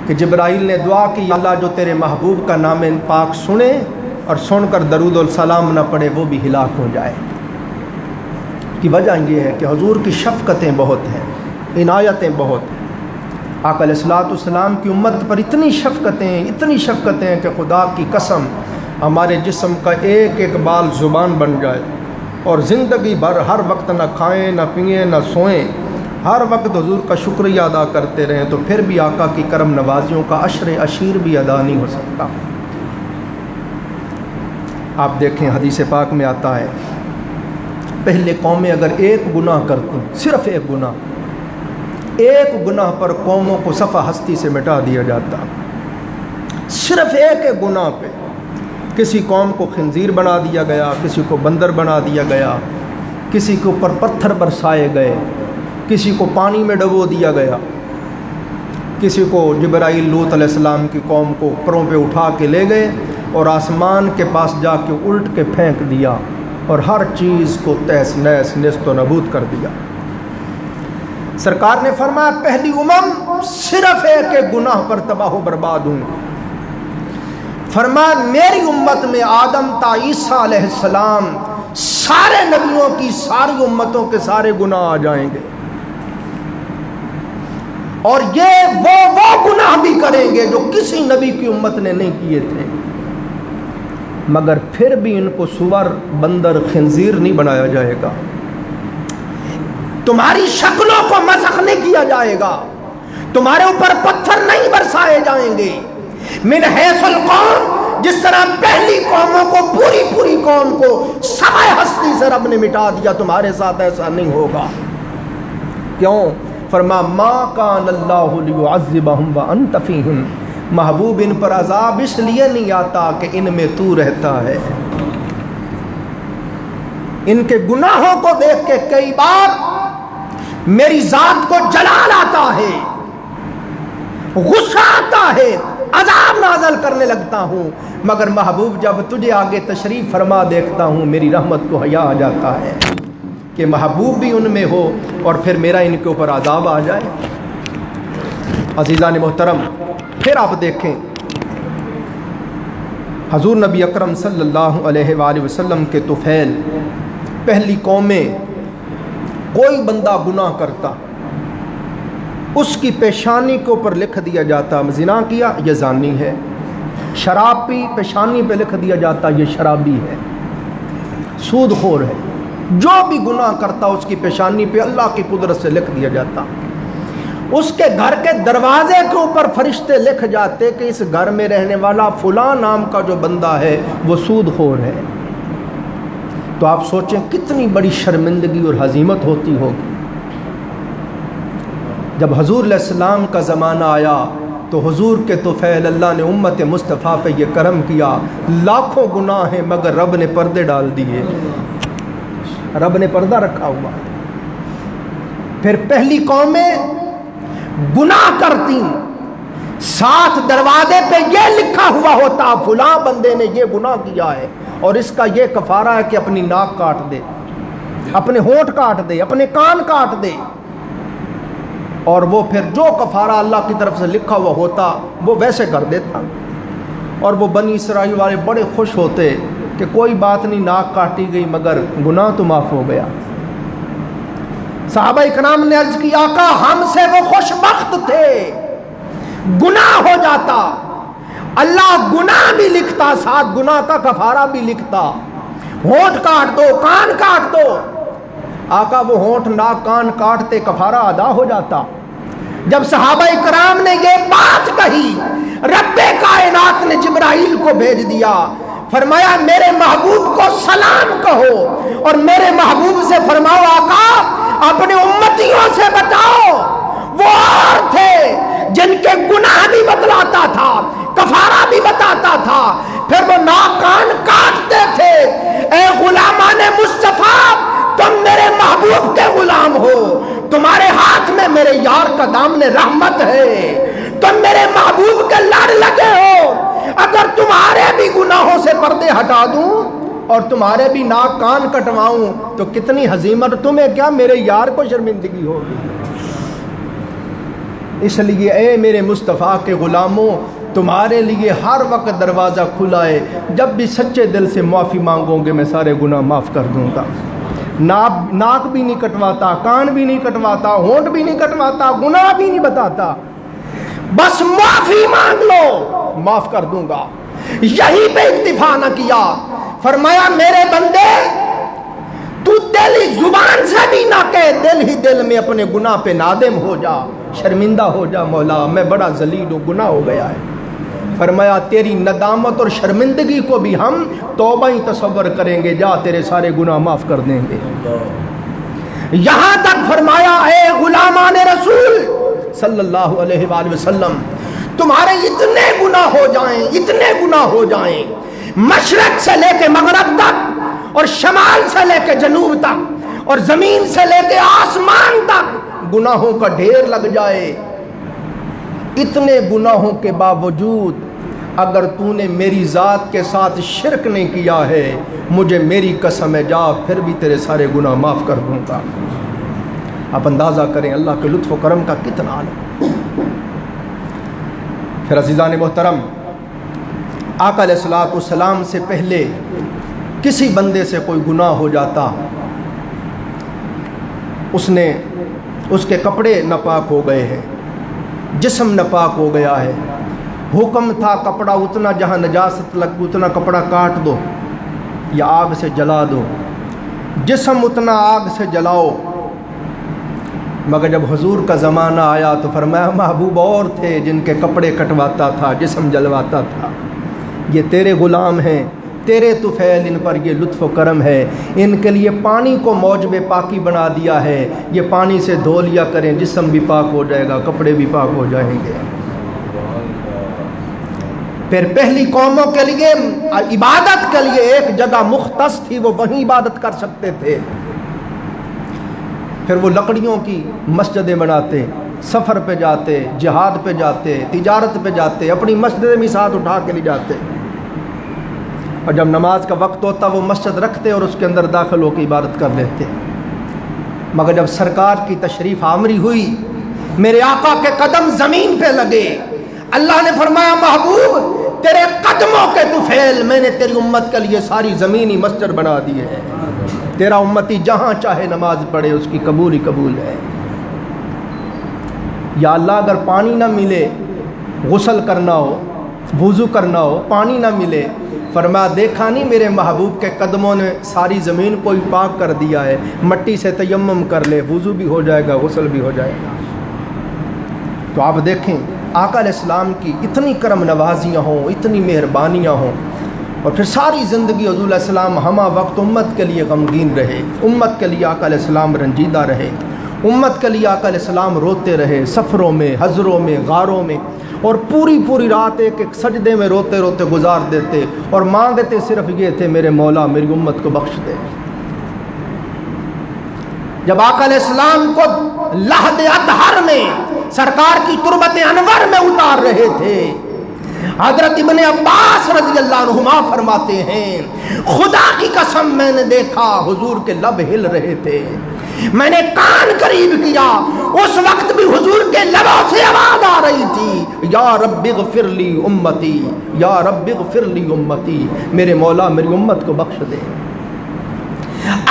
کہ جبرائیل نے دعا کی اللہ جو تیرے محبوب کا نام پاک سنے اور سن کر درود السلام نہ پڑھے وہ بھی ہلاک ہو جائے۔ کی وجہ یہ ہے کہ حضور کی شفقتیں بہت ہیں، عنایتیں بہت ہیں۔ آقا علیہ الصلوۃ والسلام کی امت پر اتنی شفقتیں کہ خدا کی قسم ہمارے جسم کا ایک ایک بال زبان بن جائے اور زندگی بھر ہر وقت نہ کھائیں نہ پئیں نہ سوئیں، ہر وقت حضور کا شکریہ ادا کرتے رہیں تو پھر بھی آقا کی کرم نوازیوں کا عشر عشیر بھی ادا نہیں ہو سکتا۔ آپ دیکھیں حدیث پاک میں آتا ہے پہلے قومیں اگر ایک گناہ کرتی، صرف ایک گناہ پر قوموں کو صفحہ ہستی سے مٹا دیا جاتا، صرف ایک گناہ پہ کسی قوم کو خنزیر بنا دیا گیا، کسی کو بندر بنا دیا گیا، کسی کے اوپر پتھر برسائے گئے، کسی کو پانی میں ڈبو دیا گیا، کسی کو جبرائیل لوط علیہ السلام کی قوم کو پروں پہ اٹھا کے لے گئے اور آسمان کے پاس جا کے الٹ کے پھینک دیا اور ہر چیز کو تہس نہس نیست و نابود کر دیا۔ سرکار نے فرمایا پہلی امم صرف ایک گناہ پر تباہ و برباد ہوئی۔ فرمایا میری امت میں آدم تا عیسیٰ علیہ السلام سارے نبیوں کی ساری امتوں کے سارے گناہ آ جائیں گے اور یہ وہ گناہ بھی کریں گے جو کسی نبی کی امت نے نہیں کیے تھے، مگر پھر بھی ان کو سور بندر خنزیر نہیں بنایا جائے گا، تمہاری شکلوں کو مسخ نہیں کیا جائے گا، تمہارے اوپر پتھر نہیں برسائے جائیں گے۔ من حیث القوم، جس طرح پہلی قوموں کو پوری قوم کو سوائے ہستی سے رب نے مٹا دیا، تمہارے ساتھ ایسا نہیں ہوگا۔ کیوں؟ فرما ما کان اللہ لیعذبہم وانت فیہم، محبوب ان پر عذاب اس لیے نہیں آتا کہ ان میں تو رہتا ہے۔ ان کے گناہوں کو دیکھ کے کئی بار میری ذات کو جلال آتا ہے، غصہ آتا ہے، عذاب نازل کرنے لگتا ہوں، مگر محبوب جب تجھے آگے تشریف فرما دیکھتا ہوں میری رحمت کو حیا آ جاتا ہے کہ محبوب بھی ان میں ہو اور پھر میرا ان کے اوپر عذاب آ جائے۔ عزیزان محترم، پھر آپ دیکھیں حضور نبی اکرم صلی اللہ علیہ وآلہ وسلم کے طفیل، پہلی قومیں کوئی بندہ گناہ کرتا اس کی پیشانی کے اوپر لکھ دیا جاتا زنا کیا یہ زانی ہے، شراب پی پیشانی پہ لکھ دیا جاتا یہ شرابی ہے، سود خور ہے، جو بھی گناہ کرتا اس کی پیشانی پہ اللہ کی قدرت سے لکھ دیا جاتا۔ اس کے گھر کے دروازے کے اوپر فرشتے لکھ جاتے کہ اس گھر میں رہنے والا فلاں نام کا جو بندہ ہے وہ سود خور ہے۔ تو آپ سوچیں کتنی بڑی شرمندگی اور ہزیمت ہوتی ہوگی۔ جب حضور علیہ السلام کا زمانہ آیا تو حضور کے طفیل اللہ نے امت مصطفیٰ پہ یہ کرم کیا، لاکھوں گناہ ہیں مگر رب نے پردے ڈال دیے، رب نے پردہ رکھا ہوا۔ پھر پہلی قومیں گناہ کرتی، ساتھ دروازے پہ یہ لکھا ہوا ہوتا فلاں بندے نے یہ گناہ کیا ہے اور اس کا یہ کفارہ ہے کہ اپنی ناک کاٹ دے، اپنے ہونٹ کاٹ دے، اپنے کان کاٹ دے، اور وہ پھر جو کفارہ اللہ کی طرف سے لکھا ہوا ہوتا وہ ویسے کر دیتا، اور وہ بنی اسرائیل والے بڑے خوش ہوتے کہ کوئی بات نہیں ناک کاٹی گئی مگر گناہ تو معاف ہو گیا۔ صحابہ اکرام نے عرض کی آقا ہم سے وہ خوش بخت تھے، گناہ ہو جاتا اللہ گناہ بھی لکھتا ساتھ گناہ کا کفارہ بھی لکھتا، ہونٹ کاٹ دو کان کاٹ دو، آقا وہ ہونٹ ناک کان کاٹتے کفارہ ادا ہو جاتا۔ جب صحابہ اکرام نے یہ بات کہی رب کائنات نے جبرائیل کو بھیج دیا، فرمایا میرے محبوب کو سلام کہو اور میرے محبوب سے فرماؤ آقا اپنے امتیوں سے بتاؤ وہ اور تھے جن کے گناہ بھی بتلاتا تھا کفارہ بھی بتاتا تھا، پھر وہ ناک کان کاٹتے تھے۔ اے غلامان مصطفیٰ تم میرے محبوب کے غلام ہو، تمہارے ہاتھ میں میرے یار کا دامن رحمت ہے، تم میرے محبوب کے لڑ لگے ہو، اگر تمہارے بھی گناہوں سے پردے ہٹا دوں اور تمہارے بھی ناک کان کٹواؤں تو کتنی ہزیمت تمہیں کیا میرے یار کو شرمندگی ہوگی۔ اس لیے اے میرے مصطفیٰ کے غلاموں، تمہارے لیے ہر وقت دروازہ کھلا ہے، جب بھی سچے دل سے معافی مانگو گے میں سارے گناہ معاف کر دوں گا۔ ناک بھی نہیں کٹواتا، کان بھی نہیں کٹواتا، ہونٹ بھی نہیں کٹواتا، گناہ بھی نہیں بتاتا، بس معافی مانگ لو معاف کر دوں گا۔ یہی پہ اکتفا نہ کیا، فرمایا میرے بندے تو دل زبان سے بھی نہ کہے، دل ہی دل میں اپنے گناہ پہ نادم ہو جا، شرمندہ ہو جا، مولا میں بڑا ذلیل ہوں، گناہ ہو گیا ہے۔ فرمایا تیری ندامت اور شرمندگی کو بھی ہم توبہ ہی تصور کریں گے، جا تیرے سارے گناہ معاف کر دیں گے۔ یہاں تک فرمایا اے غلامان رسول صلی اللہ علیہ وآلہ وسلم، تمہارے اتنے گناہ ہو جائیں، اتنے گناہ ہو جائیں، مشرق سے لے کے مغرب تک اور شمال سے لے کے جنوب تک اور زمین سے لے کے آسمان تک گناہوں کا ڈھیر لگ جائے، اتنے گناہوں کے باوجود اگر تو نے میری ذات کے ساتھ شرک نہیں کیا ہے، مجھے میری قسم ہے جا پھر بھی تیرے سارے گناہ معاف کر دوں گا۔ آپ اندازہ کریں اللہ کے لطف و کرم کا کتنا عالم۔ پھر عزیزان محترم، آقا علیہ الصلوۃ والسلام سے پہلے کسی بندے سے کوئی گناہ ہو جاتا، اس کے کپڑے ناپاک ہو گئے ہیں، جسم ناپاک ہو گیا ہے، حکم تھا کپڑا اتنا جہاں نجاست لگ اتنا کپڑا کاٹ دو یا آگ سے جلا دو، جسم اتنا آگ سے جلاؤ، مگر جب حضور کا زمانہ آیا تو فرمایا محبوب اور تھے جن کے کپڑے کٹواتا تھا، جسم جلواتا تھا، یہ تیرے غلام ہیں، تیرے طفیل، ان پر یہ لطف و کرم ہے، ان کے لیے پانی کو موجب پاکی بنا دیا ہے، یہ پانی سے دھو لیا کریں، جسم بھی پاک ہو جائے گا، کپڑے بھی پاک ہو جائیں گے۔ پھر پہلی قوموں کے لیے عبادت کے لیے ایک جگہ مختص تھی، وہ وہیں عبادت کر سکتے تھے، پھر وہ لکڑیوں کی مسجدیں بناتے، سفر پہ جاتے، جہاد پہ جاتے، تجارت پہ جاتے، اپنی مسجد میں ساتھ اٹھا کے لے جاتے، اور جب نماز کا وقت ہوتا وہ مسجد رکھتے اور اس کے اندر داخل ہو کے عبادت کر لیتے۔ مگر جب سرکار کی تشریف آوری ہوئی، میرے آقا کے قدم زمین پہ لگے، اللہ نے فرمایا محبوب تیرے قدموں کے طفیل میں نے تیری امت کے لیے ساری زمینی مسجد بنا دی ہے، تیرا امتی جہاں چاہے نماز پڑھے اس کی قبول ہی قبول ہے۔ یا اللہ اگر پانی نہ ملے، غسل کرنا ہو، وضو کرنا ہو، پانی نہ ملے، فرمایا دیکھا نہیں میرے محبوب کے قدموں نے ساری زمین کو ہی پاک کر دیا ہے، مٹی سے تیمم کر لے، وضو بھی ہو جائے گا، غسل بھی ہو جائے گا۔ تو آپ دیکھیں آقا علیہ السلام کی اتنی کرم نوازیاں ہوں، اتنی مہربانیاں ہوں، اور پھر ساری زندگی حضور علیہ السلام ہمہ وقت امت کے لیے غمگین رہے، امت کے لیے آقا علیہ السلام رنجیدہ رہے، امت کے لیے آقا علیہ السلام روتے رہے، سفروں میں، حضروں میں، غاروں میں، اور پوری رات ایک ایک سجدے میں روتے روتے گزار دیتے، اور مانگتے صرف یہ تھے میرے مولا میری امت کو بخش دے۔ جب آقا علیہ السلام کو لحد اطہر میں سرکار کی تربت انور میں اتار رہے تھے، حضرت ابن عباس رضی اللہ عنہما فرماتے ہیں خدا کی قسم میں نے دیکھا حضور کے لب ہل رہے تھے، میں نے کان قریب کیا، اس وقت بھی حضور کے لبوں سے آواز آ رہی تھی یا رب اغفر لی امتی، یا رب اغفر لی امتی، میرے مولا میری امت کو بخش دے۔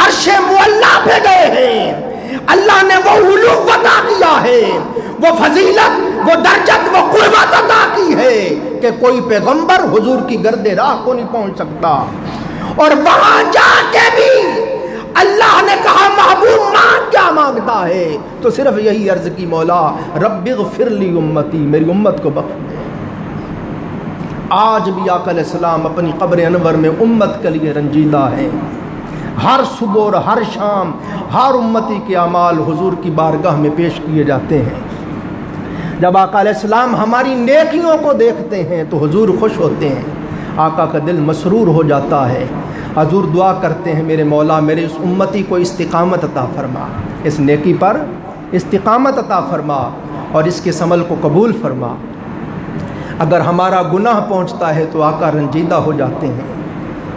عرش معلا پہ گئے ہیں، اللہ نے وہ علو عطا کیا ہے، وہ فضیلت، وہ درجت، وہ قربت عطا کی ہے کہ کوئی پیغمبر حضور کی گرد راہ کو نہیں پہنچ سکتا، اور وہاں جا کے بھی اللہ نے کہا محبوب مانگ کیا مانگتا ہے، تو صرف یہی عرض کی مولا رب اغفر لی امتی، میری امت کو بخش دے۔ آج بھی آقا علیہ السلام اپنی قبر انور میں امت کے لیے رنجیدہ ہے، ہر صبح اور ہر شام ہر امتی کے اعمال حضور کی بارگاہ میں پیش کیے جاتے ہیں۔ جب آقا علیہ السلام ہماری نیکیوں کو دیکھتے ہیں تو حضور خوش ہوتے ہیں، آقا کا دل مسرور ہو جاتا ہے، حضور دعا کرتے ہیں میرے مولا میرے اس امتی کو استقامت عطا فرما، اس نیکی پر استقامت عطا فرما اور اس کے عمل کو قبول فرما۔ اگر ہمارا گناہ پہنچتا ہے تو آقا رنجیدہ ہو جاتے ہیں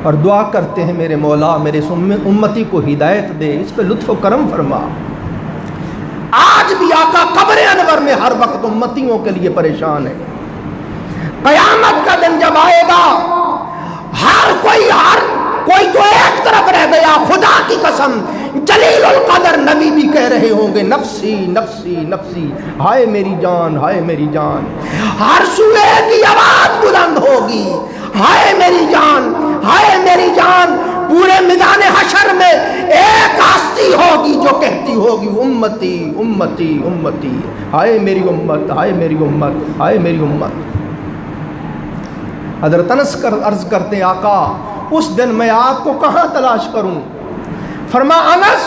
اور دعا کرتے ہیں میرے مولا میرے اس امتی کو ہدایت دے، اس پہ لطف و کرم فرما۔ آج بھی آقا قبر انور میں ہر وقت امتیوں کے لیے پریشان ہے۔ قیامت کا دن جب آئے گا ہر کوئی تو ایک طرف رہ گیا، خدا کی قسم جلیل القدر نبی بھی کہہ رہے ہوں گے نفسی نفسی نفسی، ہائے میری جان ہائے میری جان۔ ہر سوئے کی آواز بلند ہوگی، ہائے میری جان ہائے میری جان۔ پورے میدان حشر میں ایک ہستی ہوگی جو کہتی ہوگی امتی امتی امتی، ہائے میری امت ہائے میری امت ہائے میری امت۔ حضرت انس عرض کرتے آقا اس دن میں آپ کو کہاں تلاش کروں؟ فرما انس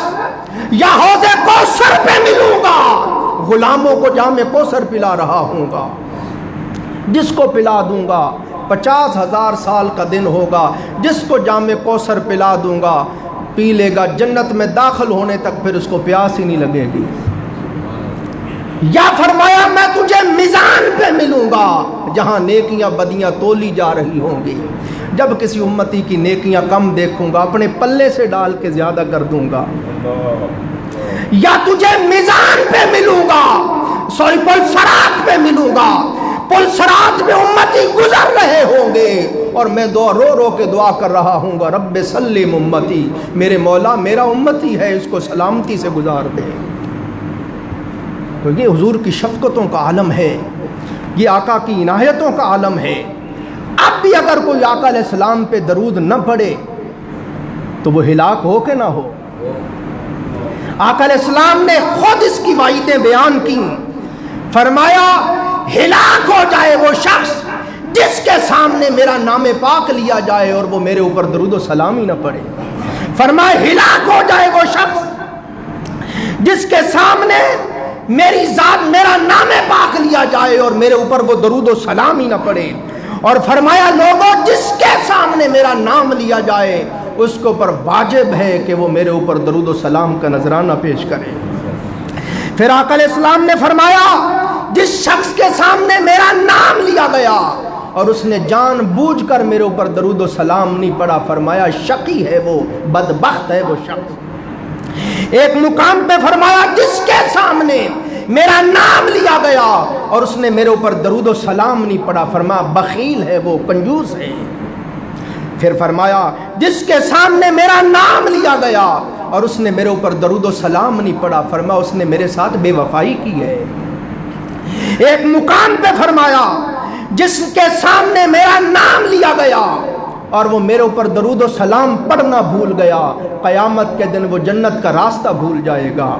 یا حوض کوثر پہ ملوں گا، غلاموں کو جام کوثر پلا رہا ہوں گا، جس کو پلا دوں گا 50,000 سال کا دن ہوگا، جس کو جام کوثر پلا دوں گا پی لے گا، جنت میں داخل ہونے تک پھر اس کو پیاس ہی نہیں لگے گی۔ یا فرمایا میں تجھے میزان پہ ملوں گا جہاں نیکیاں بدیاں تولی جا رہی ہوں گی، جب کسی امتی کی نیکیاں کم دیکھوں گا اپنے پلے سے ڈال کے زیادہ کر دوں گا۔ یا تجھے میزان پہ ملوں گا، پل صراط پہ ملوں گا، پل صراط میں امتی گزر رہے ہوں گے اور میں رو رو کے دعا کر رہا ہوں گا رب سلم امتی، میرے مولا میرا امتی ہے اس کو سلامتی سے گزار دے۔ تو یہ حضور کی شفقتوں کا عالم ہے، یہ آقا کی عنایتوں کا عالم ہے۔ اب بھی اگر کوئی آقا علیہ السلام پہ درود نہ پڑھے تو وہ ہلاک ہو کہ نہ ہو۔ آقا علیہ السلام نے خود اس کی وعیدیں بیان کی، فرمایا ہلاک ہو جائے وہ شخص جس کے سامنے میرا نام پاک لیا جائے اور وہ میرے اوپر درود و سلام ہی نہ پڑھے۔ فرمایا ہلاک ہو جائے وہ شخص جس کے سامنے میری ذات میرا نام پاک لیا جائے اور میرے اوپر وہ درود و سلام ہی نہ پڑے۔ اور فرمایا لوگوں جس کے سامنے میرا نام لیا جائے اس کو پر واجب ہے کہ وہ میرے اوپر درود و سلام کا نذرانہ پیش کرے۔ پھر آقا علیہ السلام نے فرمایا جس شخص کے سامنے میرا نام لیا گیا اور اس نے جان بوجھ کر میرے اوپر درود و سلام نہیں پڑھا، فرمایا شقی ہے وہ، بدبخت ہے وہ شخص۔ ایک مقام پہ فرمایا جس کے سامنے میرا نام لیا گیا اور اس نے میرے اوپر درود و سلام نہیں پڑھا، فرمایا بخیل ہے وہ، کنجوس ہے۔ پھر فرمایا جس کے سامنے میرا نام لیا گیا اور اس نے میرے اوپر درود و سلام نہیں پڑھا، فرمایا اس نے میرے ساتھ بے وفائی کی ہے۔ ایک مقام پہ فرمایا جس کے سامنے میرا نام لیا گیا اور وہ میرے اوپر درود و سلام پڑھنا بھول گیا، قیامت کے دن وہ جنت کا راستہ بھول جائے گا۔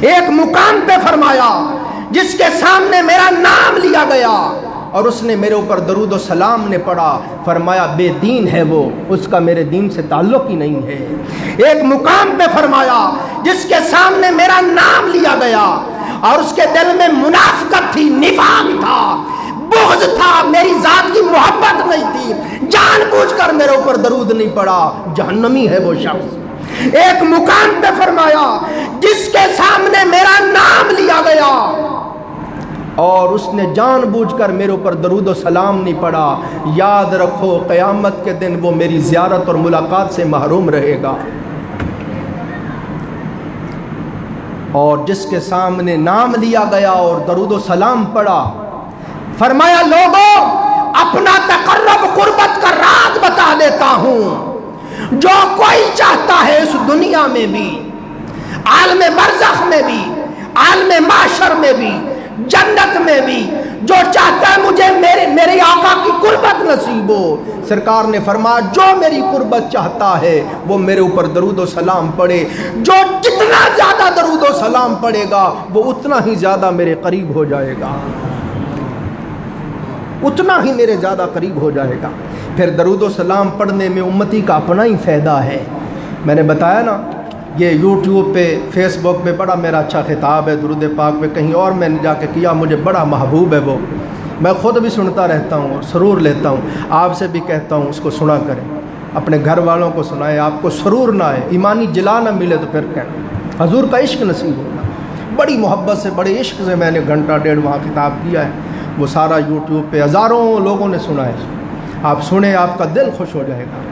ایک مقام پہ فرمایا جس کے سامنے میرا نام لیا گیا اور اس نے میرے اوپر درود و سلام نے پڑھا، فرمایا بے دین ہے وہ، اس کا میرے دین سے تعلق ہی نہیں ہے۔ ایک مقام پہ فرمایا جس کے سامنے میرا نام لیا گیا اور اس کے دل میں منافقت تھی، نفاق تھا، بغض تھا، میری ذات کی محبت نہیں تھی، جان بوجھ کر میرے اوپر درود نہیں پڑا، جہنمی ہے وہ شخص۔ ایک مقام پہ فرمایا جس کے سامنے میرا نام لیا گیا اور اس نے جان بوجھ کر میرے اوپر درود و سلام نہیں پڑھا، یاد رکھو قیامت کے دن وہ میری زیارت اور ملاقات سے محروم رہے گا۔ اور جس کے سامنے نام لیا گیا اور درود و سلام پڑھا، فرمایا لوگوں اپنا تقرب قربت کا راز بتا دیتا ہوں، جو کوئی چاہتا ہے اس دنیا میں بھی، عالم برزخ میں بھی، عالم معاشر میں بھی، جنت میں بھی، جو چاہتا ہے مجھے میرے آقا کی قربت نصیب ہو، سرکار نے فرمایا جو میری قربت چاہتا ہے وہ میرے اوپر درود و سلام پڑھے، جو جتنا زیادہ درود و سلام پڑھے گا وہ اتنا ہی زیادہ میرے قریب ہو جائے گا، اتنا ہی میرے زیادہ قریب ہو جائے گا۔ پھر درود و سلام پڑھنے میں امتی کا اپنا ہی فائدہ ہے۔ میں نے بتایا نا یہ یوٹیوب پہ فیس بک پہ بڑا میرا اچھا خطاب ہے درود پاک پہ، کہیں اور میں نے جا کے کیا، مجھے بڑا محبوب ہے وہ، میں خود بھی سنتا رہتا ہوں اور سرور لیتا ہوں، آپ سے بھی کہتا ہوں اس کو سنا کریں، اپنے گھر والوں کو سنائیں، آپ کو سرور نہ آئے، ایمانی جلا نہ ملے تو پھر کہنا حضور کا عشق نصیب ہوگا۔ بڑی محبت سے بڑے عشق سے میں نے گھنٹہ ڈیڑھ وہاں خطاب کیا ہے، وہ سارا یوٹیوب پہ ہزاروں لوگوں نے سنا ہے، آپ سنیں آپ کا دل خوش ہو جائے گا۔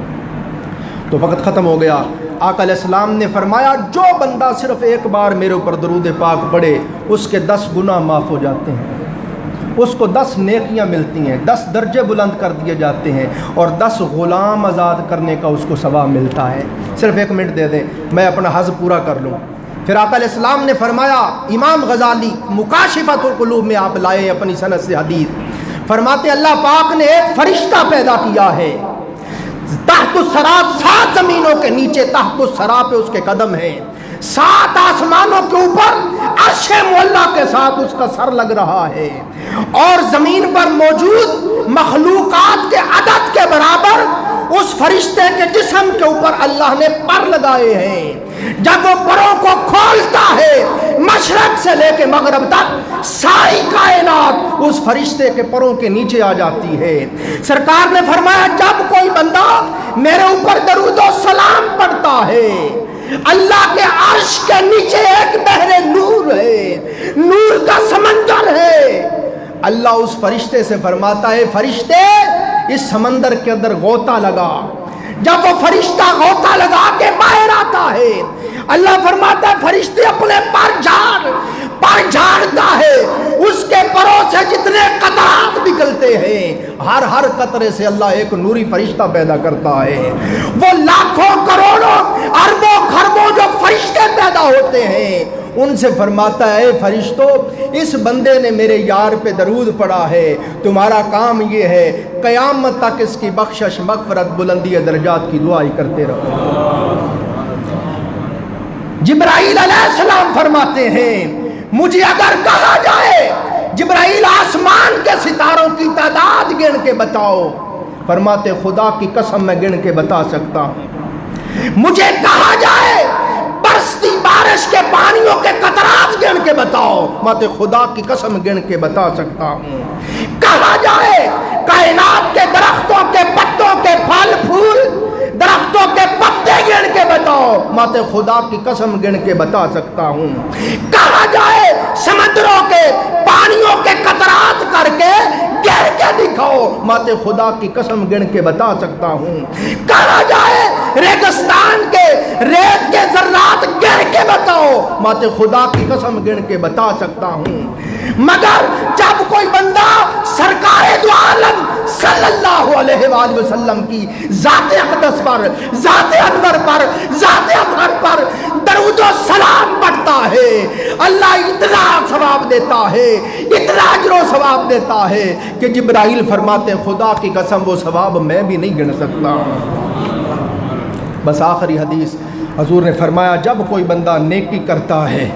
تو وقت ختم ہو گیا، آقا علیہ السلام نے فرمایا جو بندہ صرف ایک بار میرے اوپر درود پاک پڑھے اس کے 10 گناہ معاف ہو جاتے ہیں، اس کو 10 نیکیاں ملتی ہیں، 10 درجے بلند کر دیے جاتے ہیں اور 10 غلام آزاد کرنے کا اس کو ثواب ملتا ہے۔ صرف 1 منٹ دے دیں میں اپنا حظ پورا کر لوں۔ پھر آقا علیہ السلام نے فرمایا، امام غزالی مکاشفۃ القلوب میں آپ لائے اپنی سند سے حدیث، فرماتے اللہ پاک نے ایک فرشتہ پیدا کیا ہے، تحت الثری 7 زمینوں کے نیچے تحت الثری پہ اس کے قدم ہیں، 7 آسمانوں کے اوپر عرش معلیٰ کے ساتھ اس کا سر لگ رہا ہے، اور زمین پر موجود مخلوقات کے عدد کے برابر اس فرشتے کے جسم کے اوپر اللہ نے پر لگائے ہیں۔ جب وہ پروں کو کھولتا ہے مشرق سے لے کے مغرب تک ساری کائنات اس فرشتے کے پروں کے نیچے آ جاتی ہے۔ سرکار نے فرمایا جب کوئی بندہ میرے اوپر درود و سلام پڑھتا ہے، اللہ کے عرش کے نیچے ایک بحر نور ہے، نور کا سمندر ہے، اللہ اس فرشتے سے فرماتا ہے فرشتے اس سمندر کے اندر غوطہ لگا۔ جب وہ فرشتہ غوطہ لگا کے باہر آتا ہے، اللہ فرماتا ہے فرشتے اپنے پر جھاڑتا ہے، اس کے پروں سے جتنے قطرات نکلتے ہیں ہر قطرے سے اللہ ایک نوری فرشتہ پیدا کرتا ہے۔ وہ لاکھوں کروڑوں اربوں خربوں جو فرشتے پیدا ہوتے ہیں ان سے فرماتا ہے فرشتوں اس بندے نے میرے یار پہ درود پڑھا ہے، تمہارا کام یہ ہے قیامت تک اس کی بخشش مغفرت بلندی درجات کی دعائی کرتے رہو۔ جبرائیل علیہ السلام فرماتے ہیں مجھے اگر کہا جائے جبرائیل آسمان کے ستاروں کی تعداد گن کے بتاؤ، فرماتے خدا کی قسم میں گن کے بتا سکتا ہوں۔ مجھے کہا جائے برستی بارش کے پانیوں کے قطرات گن کے بتاؤ، ماتے خدا کی قسم گن کے بتا سکتا ہوں۔ کہا جائے کائنات کے درختوں کے پتوں کے پھل پھول درختوں کے پتے گن کے بتاؤ، ماتے خدا کی قسم گن کے بتا سکتا ہوں۔ کہا جائے سمندروں کے پانیوں کے قطرات کر کے گن کے دکھاؤ، ماتے خدا کی قسم گن کے بتا سکتا ہوں۔ کہا جائے ریگستان کے ریت کے ذرات گن کے بتاؤ، ماتے خدا کی قسم گن کے بتا سکتا ہوں۔ مگر جب کوئی بندہ سرکار دو عالم صلی اللہ علیہ وآلہ وسلم کی ذات اقدس پر، ذات انور پر، ذات اطہر پر درود و سلام پڑھتا ہے، اللہ اتنا ثواب دیتا ہے، اتنا اجر و ثواب دیتا ہے کہ جبرائیل فرماتے خدا کی قسم وہ ثواب میں بھی نہیں گن سکتا۔ بس آخری حدیث حضور نے فرمایا جب کوئی بندہ نیکی کرتا ہے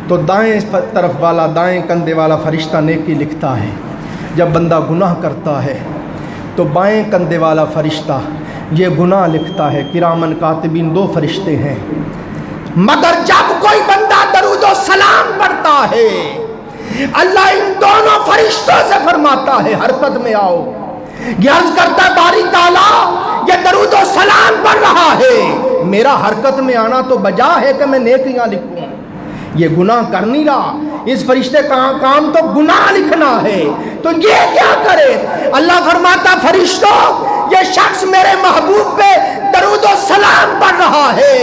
تو دائیں طرف والا دائیں کندھے والا فرشتہ نیکی لکھتا ہے، جب بندہ گناہ کرتا ہے تو بائیں کندھے والا فرشتہ یہ گناہ لکھتا ہے، کرامن کاتبین 2 فرشتے ہیں۔ مگر جب کوئی بندہ درود و سلام پڑھتا ہے اللہ ان دونوں فرشتوں سے فرماتا ہے حرکت میں آؤ، یہ عرض کرتا ہے باری تعالیٰ یہ درود و سلام پڑھ رہا ہے، میرا حرکت میں آنا تو بجا ہے کہ میں نیکیاں لکھوں، یہ گناہ کر نہیں رہا، اس فرشتے کا کام تو گناہ لکھنا ہے، تو یہ کیا کرے؟ اللہ فرماتا فرشتوں یہ شخص میرے محبوب پہ درود و سلام پڑھ رہا ہے،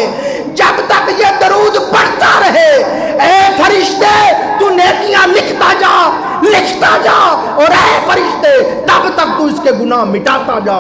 جب تک یہ درود پڑھتا رہے اے فرشتے تو نیکیاں لکھتا جا اور اے فرشتے تب تک تو اس کے گناہ مٹاتا جا۔